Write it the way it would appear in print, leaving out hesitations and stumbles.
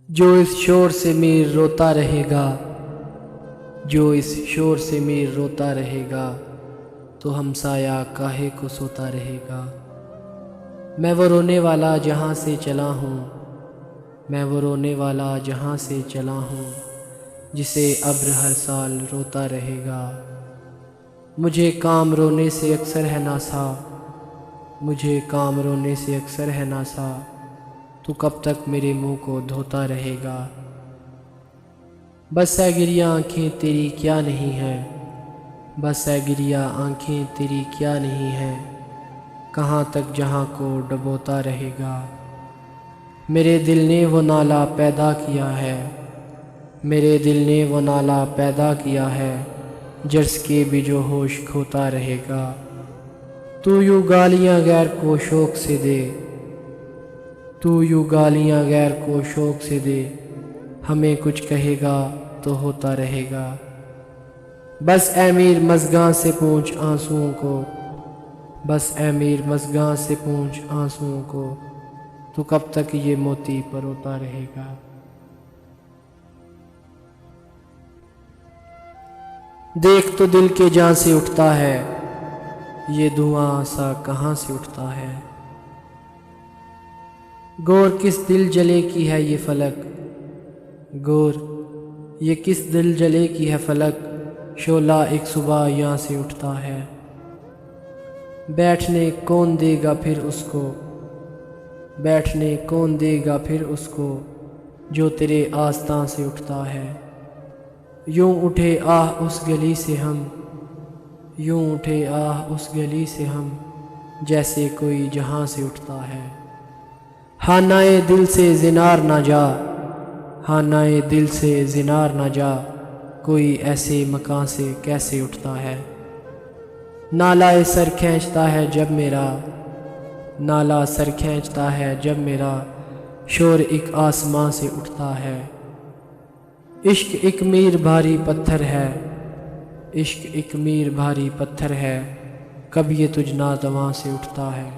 جو اس شور سے میر روتا رہے گا، جو اس شور سے میر روتا رہے گا، تو ہمسایہ کاہے کو سوتا رہے گا۔ میں وہ رونے والا جہاں سے چلا ہوں، میں وہ رونے والا جہاں سے چلا ہوں، جسے ابر ہر سال روتا رہے گا۔ مجھے کام رونے سے اکثر ہے ناسا، مجھے کام رونے سے اکثر ہے ناسا، تو کب تک میرے منہ کو دھوتا رہے گا۔ بس ہے گریہ آنکھیں تیری کیا نہیں ہے، بس ہے گریہ آنکھیں تیری کیا نہیں ہے، کہاں تک جہاں کو ڈبوتا رہے گا۔ میرے دل نے وہ نالہ پیدا کیا ہے، میرے دل نے وہ نالہ پیدا کیا ہے، جرس کے بھی جو ہوش کھوتا رہے گا۔ تو یوں گالیاں غیر کو شوق سے دے، تو یوں گالیاں غیر کو شوق سے دے، ہمیں کچھ کہے گا تو ہوتا رہے گا۔ بس اے میر مژگاں سے پوچھ آنسوؤں کو، بس اے میر مژگاں سے پوچھ آنسوؤں کو، تو کب تک یہ موتی پروتا رہے گا۔ دیکھ تو دل کے جہاں سے اٹھتا ہے، یہ دھواں سا کہاں سے اٹھتا ہے۔ گور کس دل جلے کی ہے یہ فلک، گور یہ کس دل جلے کی ہے فلک، شعلہ ایک صبح یہاں سے اٹھتا ہے۔ بیٹھنے کون دے گا پھر اس کو، بیٹھنے کون دے گا پھر اس کو، جو تیرے آستاں سے اٹھتا ہے۔ یوں اٹھے آہ اس گلی سے ہم، یوں اٹھے آہ اس گلی سے ہم، جیسے کوئی جہاں سے اٹھتا ہے۔ خانۂ دل سے زنار نہ جا، خانۂ دل سے زنار نہ جا، کوئی ایسے مکان سے کیسے اٹھتا ہے۔ نالہ سر کھینچتا ہے جب میرا، نالہ سر کھینچتا ہے جب میرا، شور ایک آسمان سے اٹھتا ہے۔ عشق ایک میر بھاری پتھر ہے، عشق ایک میر بھاری پتھر ہے، کب یہ تجھ ناتواں سے اٹھتا ہے۔